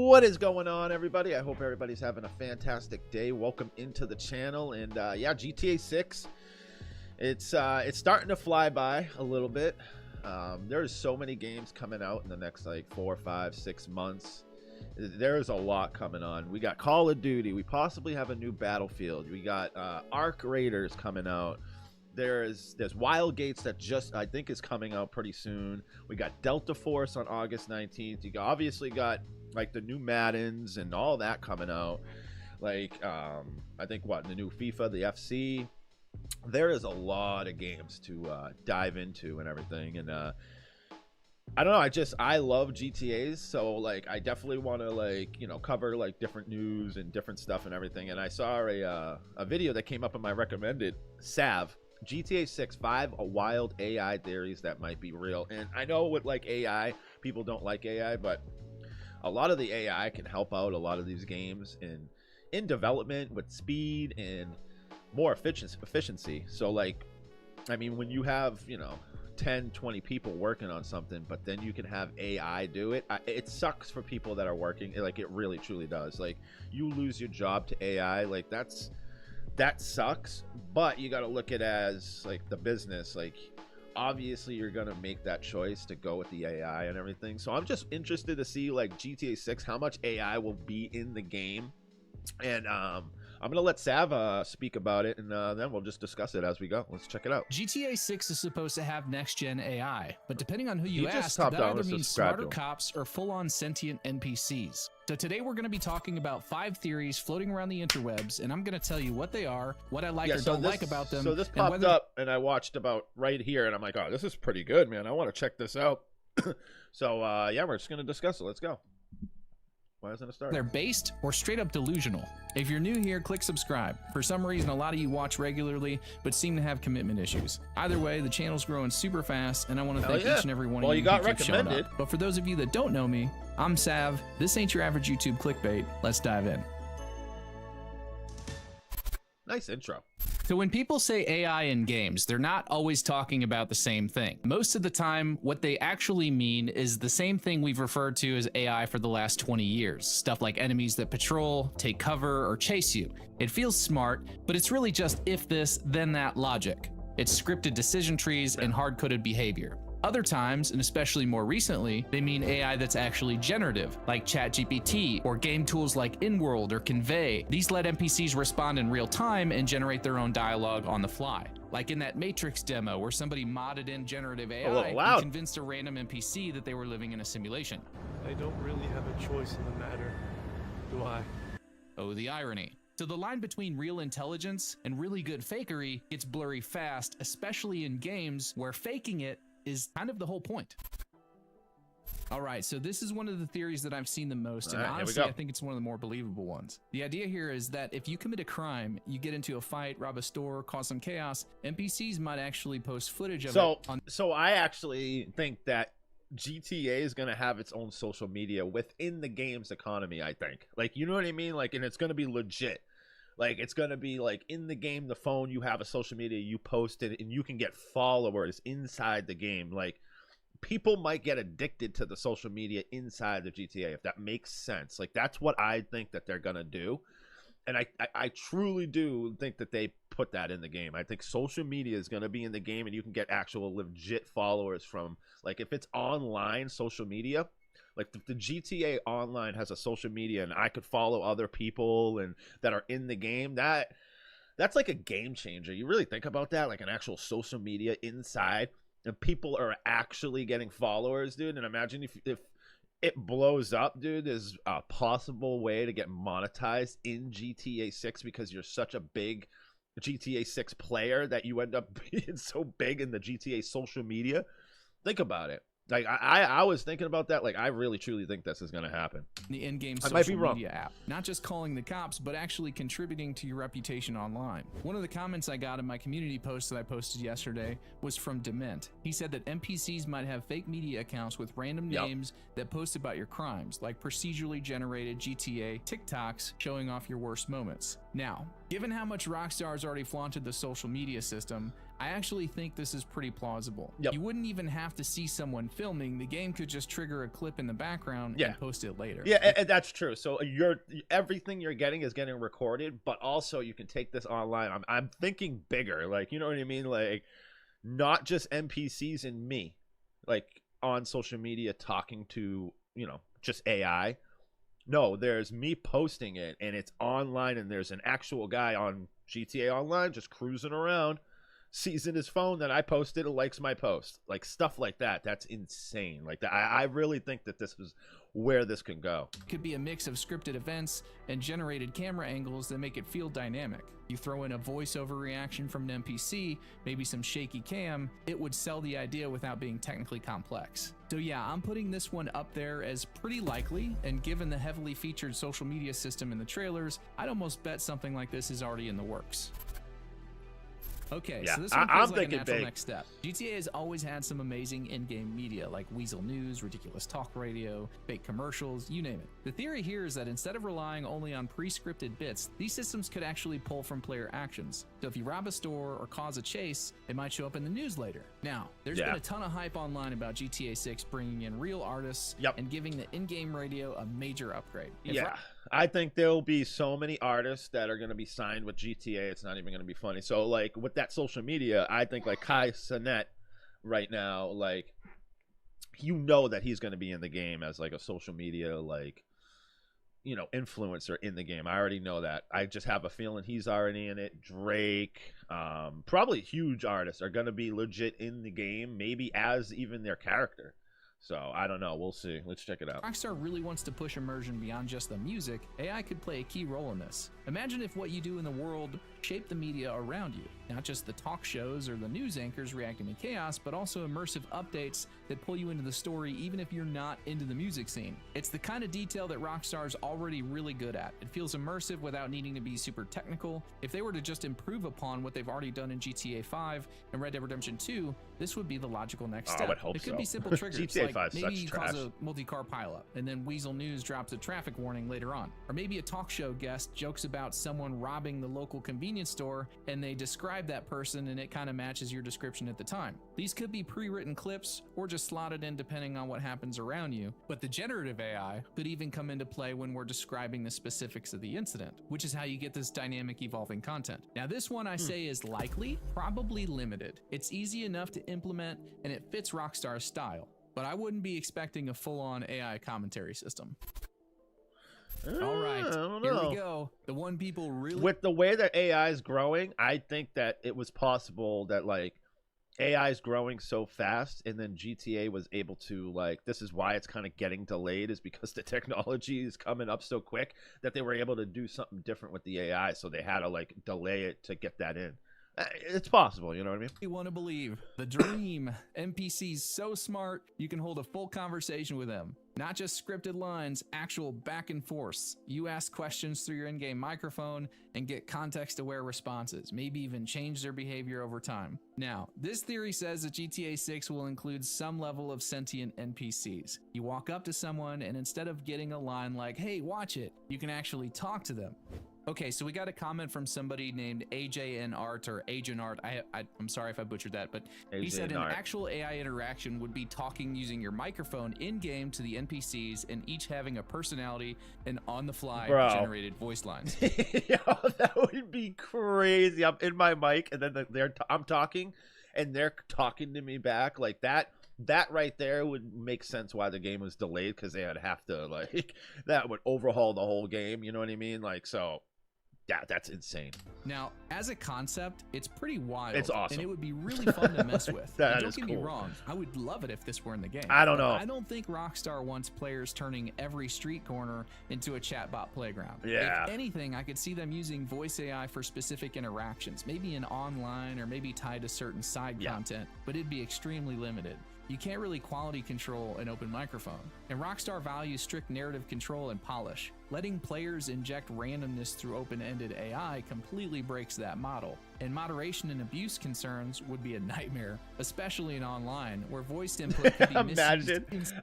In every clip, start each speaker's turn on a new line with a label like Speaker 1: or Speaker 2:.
Speaker 1: What is going on, everybody? I hope everybody's having a fantastic day. Welcome into the channel. And yeah, GTA 6, it's starting to fly by a little bit. There's so many games coming out in the next like 4, 5, 6 months. There's a lot coming on. We got Call of Duty. We possibly have a new Battlefield. We got Ark Raiders coming out. There's Wildgates that just I think is coming out pretty soon. We got Delta Force on August 19th. You obviously got like the new Maddens and all that coming out. Like I think the new FIFA, the FC. There is a lot of games to dive into and everything. And I don't know, I love GTAs, so like I definitely want to like, you know, cover like different news and different stuff and everything. And I saw a video that came up in my recommended Sav GTA 6 5 wild AI theories that might be real. And I know with like AI, people don't like AI, but a lot of the AI can help out a lot of these games in development with speed and more efficiency. So like, I mean, when you have, you know, 10, 20 people working on something, but then you can have AI do it, it sucks for people that are working. Like, it really truly does. Like, you lose your job to AI, like that sucks. But you got to look at it as like the business. Like, obviously you're gonna make that choice to go with the AI and everything. So I'm just interested to see like GTA 6, how much AI will be in the game. And I'm gonna let Sav speak about it, and then we'll just discuss it as we go. Let's check it out.
Speaker 2: GTA 6 is supposed to have next-gen AI, but depending on who you ask,
Speaker 1: that
Speaker 2: either means smarter cops or full-on sentient NPCs. So today we're going to be talking about 5 theories floating around the interwebs, and I'm going to tell you what they are, what I like or don't like about them.
Speaker 1: So this popped up, and I watched about right here, and I'm like, oh, this is pretty good, man. I want to check this out. So yeah, we're just going to discuss it. Let's go. Why doesn't it start?
Speaker 2: They're based or straight up delusional. If you're new here, click subscribe. For some reason, a lot of you watch regularly, but seem to have commitment issues. Either way, the channel's growing super fast, and I want to thank each and every one of you who keeps showing up. But for those of you that don't know me, I'm Sav. This ain't your average YouTube clickbait. Let's dive in.
Speaker 1: Nice intro.
Speaker 2: So when people say AI in games, they're not always talking about the same thing. Most of the time, what they actually mean is the same thing we've referred to as AI for the last 20 years. Stuff like enemies that patrol, take cover, or chase you. It feels smart, but it's really just if this, then that logic. It's scripted decision trees and hard-coded behavior. Other times, and especially more recently, they mean AI that's actually generative, like ChatGPT, or game tools like InWorld or Convey. These let NPCs respond in real time and generate their own dialogue on the fly. Like in that Matrix demo where somebody modded in generative AI and convinced a random NPC that they were living in a simulation.
Speaker 3: I don't really have a choice in the matter, do I?
Speaker 2: Oh, the irony. So the line between real intelligence and really good fakery gets blurry fast, especially in games where faking it is kind of the whole point. All right, so this is one of the theories that I've seen the most, and honestly, I think it's one of the more believable ones. The idea here is that if you commit a crime, you get into a fight, rob a store, cause some chaos, NPCs might actually post footage of it.
Speaker 1: So I actually think that GTA is going to have its own social media within the game's economy, I think. Like, you know what I mean? Like, and it's going to be legit. Like, it's going to be like in the game, the phone, you have a social media, you post it, and you can get followers inside the game. Like, people might get addicted to the social media inside the GTA, if that makes sense. Like, that's what I think that they're going to do. And I truly do think that they put that in the game. I think social media is going to be in the game, and you can get actual legit followers from, like, if it's online social media. Like, if the GTA Online has a social media and I could follow other people and that are in the game, that's like a game changer. You really think about that, like an actual social media inside, and people are actually getting followers, dude. And imagine if it blows up, dude, there's a possible way to get monetized in GTA 6 because you're such a big GTA 6 player that you end up being so big in the GTA social media. Think about it. Like, I was thinking about that. Like, I really truly think this is going to happen.
Speaker 2: The in-game social media app. Not just calling the cops, but actually contributing to your reputation online. One of the comments I got in my community post that I posted yesterday was from Dement. He said that NPCs might have fake media accounts with random names that post about your crimes, like procedurally generated GTA TikToks showing off your worst moments. Now, given how much Rockstar's already flaunted the social media system, I actually think this is pretty plausible.
Speaker 1: Yep.
Speaker 2: You wouldn't even have to see someone filming. The game could just trigger a clip in the background and post it later.
Speaker 1: Yeah, and that's true. So everything you're getting is getting recorded, but also you can take this online. I'm thinking bigger, like, you know what I mean? Like, not just NPCs and me, like on social media talking to, you know, just AI. No, there's me posting it and it's online, and there's an actual guy on GTA Online just cruising around, sees in his phone that I posted, likes my post, like stuff like that. That's insane. Like that, I really think that this was where this can go.
Speaker 2: It could be a mix of scripted events and generated camera angles that make it feel dynamic. You throw in a voiceover reaction from an NPC, maybe some shaky cam, it would sell the idea without being technically complex. So yeah, I'm putting this one up there as pretty likely, and given the heavily featured social media system in the trailers, I'd almost bet something like this is already in the works. Okay,
Speaker 1: Yeah,
Speaker 2: so this one
Speaker 1: I'm
Speaker 2: feels like a
Speaker 1: thinking
Speaker 2: natural
Speaker 1: big.
Speaker 2: next step. GTA has always had some amazing in-game media like Weasel News, ridiculous talk radio, fake commercials, you name it. The theory here is that instead of relying only on pre-scripted bits, these systems could actually pull from player actions. So if you rob a store or cause a chase, it might show up in the news later. Now, there's been a ton of hype online about GTA 6 bringing in real artists and giving the in-game radio a major upgrade.
Speaker 1: I think there'll be so many artists that are going to be signed with GTA. It's not even going to be funny. So, like, with that social media, I think, like, Kai Cenat right now, like, you know that he's going to be in the game as, like, a social media, like, you know, influencer in the game. I already know that. I just have a feeling he's already in it. Drake, probably huge artists are going to be legit in the game, maybe as even their character. So, I don't know. We'll see. Let's check it out.
Speaker 2: Rockstar really wants to push immersion beyond just the music. AI could play a key role in this. Imagine if what you do in the world shaped the media around you. Not just the talk shows or the news anchors reacting to chaos, but also immersive updates that pull you into the story even if you're not into the music scene. It's the kind of detail that Rockstar's already really good at. It feels immersive without needing to be super technical. If they were to just improve upon what they've already done in GTA 5 and Red Dead Redemption 2, this would be the logical next step.
Speaker 1: I would hope
Speaker 2: it could
Speaker 1: so.
Speaker 2: be simple triggers,
Speaker 1: GTA
Speaker 2: like
Speaker 1: 5
Speaker 2: maybe
Speaker 1: such
Speaker 2: you
Speaker 1: trash.
Speaker 2: cause a multi-car pileup, and then Weasel News drops a traffic warning later on. Or maybe a talk show guest jokes about someone robbing the local convenience store, and they describe that person and it kind of matches your description at the time. These could be pre-written clips or just slotted in depending on what happens around you, but the generative AI could even come into play when we're describing the specifics of the incident, which is how you get this dynamic evolving content. Now this one I say is likely, probably limited. It's easy enough to implement and it fits Rockstar's style, but I wouldn't be expecting a full-on AI commentary system. All right, here we go. The one people really...
Speaker 1: With the way that AI is growing, I think that it was possible that, like, AI is growing so fast, and then GTA was able to, like, this is why it's kind of getting delayed, is because the technology is coming up so quick that they were able to do something different with the AI, so they had to, like, delay it to get that in. It's possible, you know what I mean?
Speaker 2: You want to believe. The dream. NPCs so smart, you can hold a full conversation with them. Not just scripted lines, actual back and forth. You ask questions through your in-game microphone and get context-aware responses, maybe even change their behavior over time. Now, this theory says that GTA 6 will include some level of sentient NPCs. You walk up to someone and instead of getting a line like, "Hey, watch it," you can actually talk to them. Okay, so we got a comment from somebody named AJN Art or Agent Art. I'm sorry if I butchered that, but he said an actual AI interaction would be talking using your microphone in-game to the NPCs and each having a personality and on-the-fly generated voice lines.
Speaker 1: Yo, that would be crazy. I'm in my mic and then I'm talking and they're talking to me back like that. That right there would make sense why the game was delayed, because they would have to, like, that would overhaul the whole game. You know what I mean? Like, so... yeah, that's insane.
Speaker 2: Now, as a concept, it's pretty wild.
Speaker 1: It's awesome.
Speaker 2: And it would be really fun to mess with.
Speaker 1: That
Speaker 2: don't
Speaker 1: is
Speaker 2: get
Speaker 1: cool.
Speaker 2: me wrong, I would love it if this were in the game.
Speaker 1: I don't know.
Speaker 2: I don't think Rockstar wants players turning every street corner into a chatbot playground.
Speaker 1: Yeah.
Speaker 2: If anything, I could see them using voice AI for specific interactions, maybe in online or maybe tied to certain side content, but it'd be extremely limited. You can't really quality control an open microphone. And Rockstar values strict narrative control and polish. Letting players inject randomness through open-ended AI completely breaks that model. And moderation and abuse concerns would be a nightmare, especially in online, where voiced input could be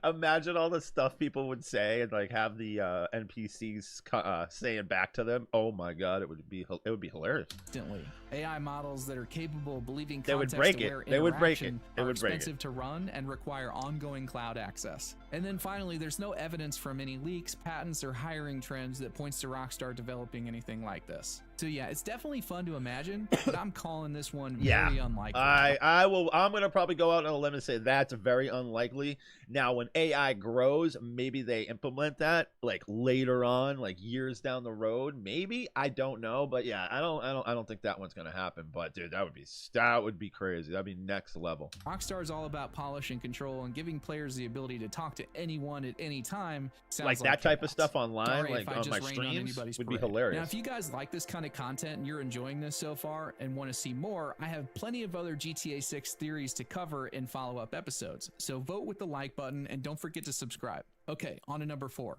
Speaker 1: imagine all the stuff people would say and like have the NPCs saying back to them. Oh my god, it would be hilarious.
Speaker 2: Instantly. AI models that are capable of believing
Speaker 1: they would break it.
Speaker 2: They would break it.
Speaker 1: They would break it.
Speaker 2: Expensive to run and require ongoing cloud access. And then finally, there's no evidence from any leaks, patents, or hiring trends that points to Rockstar developing anything like this. So yeah, it's definitely fun to imagine, but I'm calling this one very unlikely.
Speaker 1: I'm gonna probably go out on a limb and say that's very unlikely. Now, when AI grows, maybe they implement that like later on, like years down the road. Maybe, I don't know, but yeah, I don't think that one's gonna happen. But dude, that would be crazy. That'd be next level.
Speaker 2: Rockstar is all about polish and control and giving players the ability to talk to anyone at any time. Sounds
Speaker 1: like that type of stuff online, like on my streams, would be hilarious.
Speaker 2: Now, if you guys like this kind of content and you're enjoying this so far and want to see more, I have plenty of other GTA 6 theories to cover in follow-up episodes. So vote with the like button and don't forget to subscribe. Okay, on to number 4.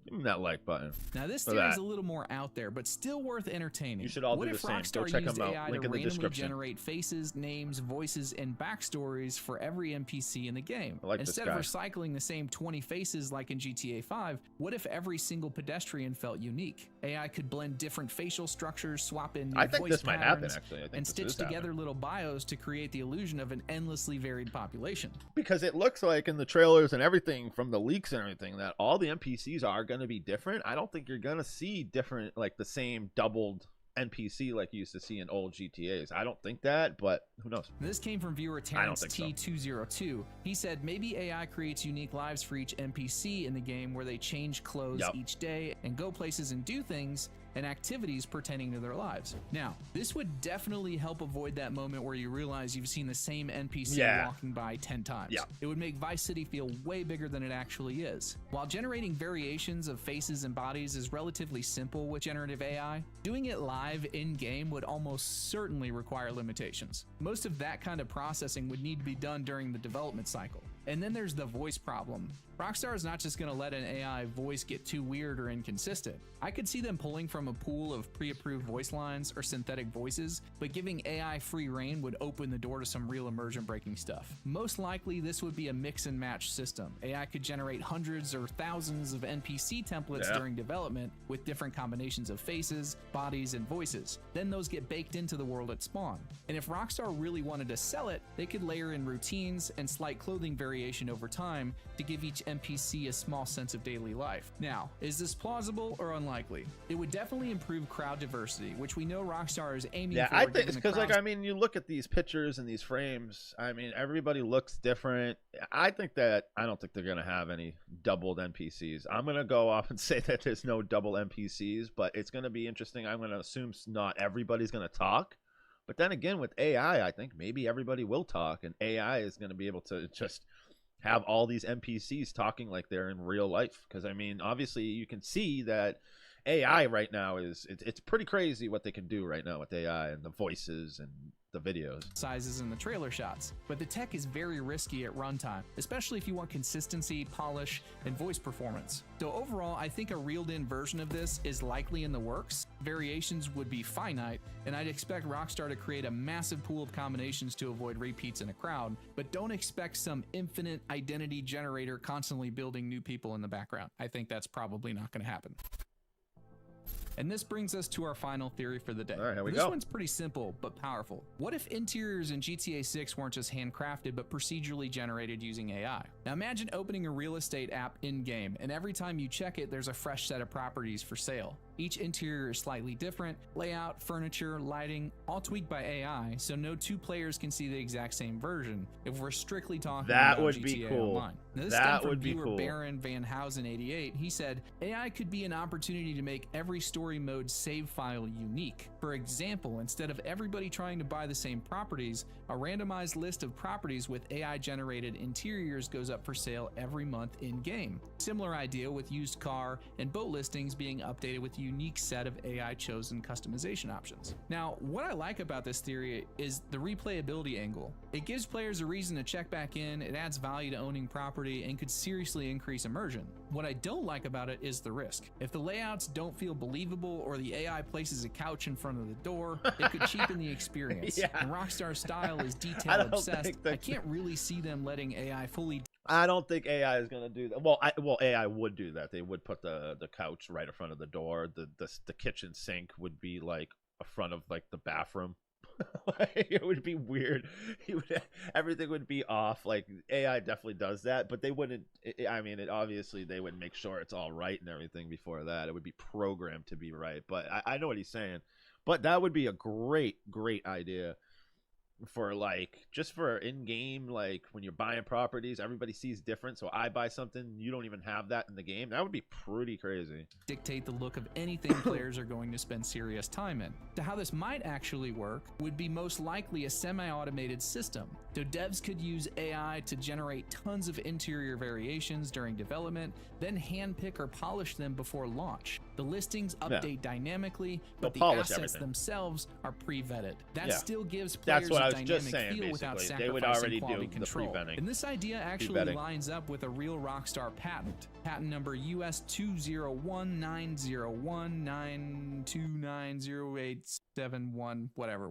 Speaker 1: Give me that like button.
Speaker 2: Now this theory is a little more out there, but still worth entertaining.
Speaker 1: You should all do the same. Go check them out. Link in the description.
Speaker 2: Generate faces, names, voices, and backstories for every NPC in the game. Instead of recycling the same 20 faces like in GTA 5, what if every single pedestrian felt unique? AI could blend different facial structures, swap in new voice
Speaker 1: might happen, actually.
Speaker 2: and stitch together little bios to create the illusion of an endlessly varied population.
Speaker 1: Because it looks like in the trailers and everything, from the leaks and everything, that all the NPCs are going to be different. I don't think you're going to see different, like the same doubled NPC like you used to see in old GTAs. I don't think that, but who knows?
Speaker 2: This came from viewer Terrence T202. He said maybe AI creates unique lives for each NPC in the game where they change clothes each day and go places and do things and activities pertaining to their lives. Now, this would definitely help avoid that moment where you realize you've seen the same NPC walking by 10 times. It would make Vice City feel way bigger than it actually is. While generating variations of faces and bodies is relatively simple with generative AI, doing it live in-game would almost certainly require limitations. Most of that kind of processing would need to be done during the development cycle. And then there's the voice problem. Rockstar is not just going to let an AI voice get too weird or inconsistent. I could see them pulling from a pool of pre-approved voice lines or synthetic voices, but giving AI free reign would open the door to some real immersion-breaking stuff. Most likely, this would be a mix-and-match system. AI could generate hundreds or thousands of NPC templates during development with different combinations of faces, bodies, and voices. Then those get baked into the world at spawn. And if Rockstar really wanted to sell it, they could layer in routines and slight clothing variation over time to give each NPC a small sense of daily life. Now, is this plausible or unlikely? It would definitely improve crowd diversity, which we know Rockstar is aiming for.
Speaker 1: I think it's because, like, I mean, you look at these pictures and these frames, I mean, everybody looks different. I don't think they're going to have any doubled NPCs. I'm going to go off and say that there's no double NPCs, but it's going to be interesting. I'm going to assume not everybody's going to talk. But then again, with AI, I think maybe everybody will talk, and AI is going to be able to just have all these NPCs talking like they're in real life. Because, I mean, obviously you can see that AI right now it's pretty crazy what they can do right now with AI and the voices and the videos.
Speaker 2: Sizes in the trailer shots, but the tech is very risky at runtime, especially if you want consistency, polish, and voice performance. So overall, I think a reeled-in version of this is likely in the works. Variations would be finite, and I'd expect Rockstar to create a massive pool of combinations to avoid repeats in a crowd, but don't expect some infinite identity generator constantly building new people in the background. I think that's probably not going to happen. And this brings us to our final theory for the day.
Speaker 1: All right, here we
Speaker 2: this
Speaker 1: go.
Speaker 2: one's pretty simple, but powerful. What if interiors in GTA 6 weren't just handcrafted, but procedurally generated using AI? Now imagine opening a real estate app in-game, and every time you check it, there's a fresh set of properties for sale. Each interior is slightly different, layout, furniture, lighting, all tweaked by AI, so no two players can see the exact same version, if we're strictly talking about GTA Online. Now, this
Speaker 1: that would be cool.
Speaker 2: Baron Van Housen 88, he said, AI could be an opportunity to make every story mode save file unique. For example, instead of everybody trying to buy the same properties, a randomized list of properties with AI-generated interiors goes up for sale every month in-game. Similar idea with used car and boat listings being updated with unique set of AI chosen customization options. Now, what I like about this theory is the replayability angle. It gives players a reason to check back in, it adds value to owning property, and could seriously increase immersion. What I don't like about it is the risk. If the layouts don't feel believable or the AI places a couch in front of the door, it could cheapen the experience.
Speaker 1: Yeah.
Speaker 2: And Rockstar's style is detail obsessed. I can't really see them letting AI fully.
Speaker 1: I don't think AI is gonna do that. Well, AI would do that. They would put the couch right in front of the door. The kitchen sink would be like a front of like the bathroom. Like, it would be weird. Everything would be off. Like, AI definitely does that, but they wouldn't. I mean, obviously they would make sure it's all right and everything before that. It would be programmed to be right. But I know what he's saying. But that would be a great idea for like just for in-game, like when you're buying properties, everybody sees different. So I buy something, you don't even have that in the game. That would be pretty crazy.
Speaker 2: Dictate the look of anything players are going to spend serious time in. To how this might actually work would be most likely a semi-automated system. So devs could use AI to generate tons of interior variations during development, then handpick or polish them before launch. The listings update dynamically, but the assets themselves are pre-vetted. That still gives players a dynamic feel without sacrificing quality control. And this idea actually lines up with a real Rockstar patent. Patent number US 2019019290871, whatever.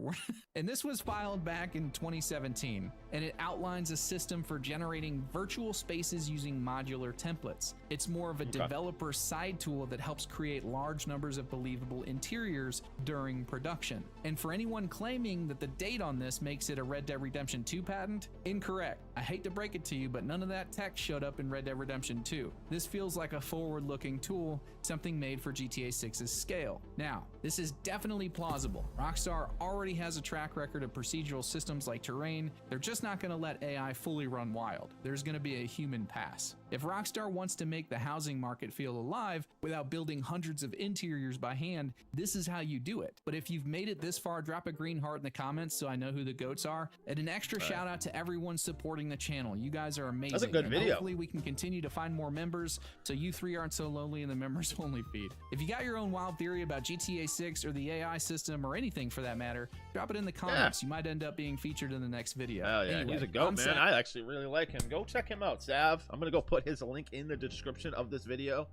Speaker 2: And this was filed back in 2017, and it outlines a system for generating virtual spaces using modular templates. It's more of a developer side tool that helps create large numbers of believable interiors during production. And for anyone claiming that the date on this makes it a Red Dead Redemption 2 patent, incorrect. I hate to break it to you, but none of that text showed up in Red Dead Redemption 2. This feels like a forward-looking tool, something made for GTA 6's scale. Now, this is definitely plausible. Rockstar already has a track record of procedural systems like Terrain. They're just not going to let AI fully run wild. There's going to be a human pass. If Rockstar wants to make the housing market feel alive without building hundreds of interiors by hand, this is how you do it. But if you've made it this far, drop a green heart in the comments so I know who the goats are. And an extra shout out to everyone supporting the channel. You guys are amazing.
Speaker 1: That's a good video.
Speaker 2: Hopefully we can continue to find more members so you three aren't so lonely in the members only feed. If you got your own wild theory about GTA 6 or the AI system or anything for that matter, drop it in the comments. You might end up being featured in the next video.
Speaker 1: Hell yeah,
Speaker 2: anyway,
Speaker 1: he's a goat, man. I actually really like him. Go check him out, Sav. I'm gonna go put his link in the description of this video.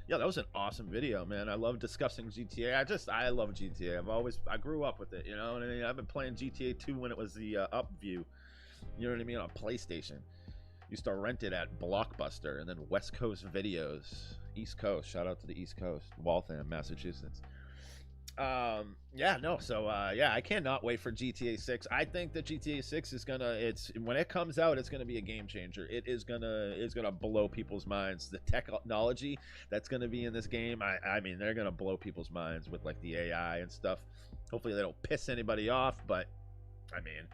Speaker 1: Yeah, that was an awesome video, man. I love discussing GTA. I love GTA. I grew up with it, you know what I mean? I've been playing GTA 2 when it was the up view, you know what I mean, on PlayStation. Used to rent it at Blockbuster, and then West Coast Videos, East Coast. Shout out to the East Coast, Waltham, Massachusetts. I cannot wait for GTA 6. I think that GTA 6 is when it comes out, it's gonna be a game changer. It's gonna blow people's minds. The technology that's gonna be in this game, I mean, they're gonna blow people's minds with like the AI and stuff. Hopefully they don't piss anybody off, but I mean,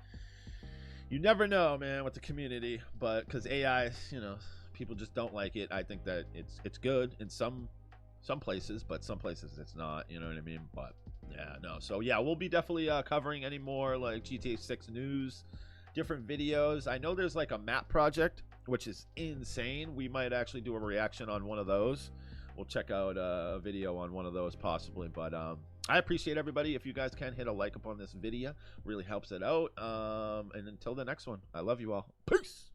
Speaker 1: you never know, man, with the community. But because AI, you know, people just don't like it. I think that it's good in some places, but some places it's not, you know what I mean? But yeah, no. So yeah, we'll be definitely covering any more like GTA 6 news, different videos. I know there's like a map project, which is insane. We might actually do a reaction on one of those. We'll check out a video on one of those possibly. But I appreciate everybody. If you guys can hit a like up on this video, really helps it out. And until the next one, I love you all. Peace.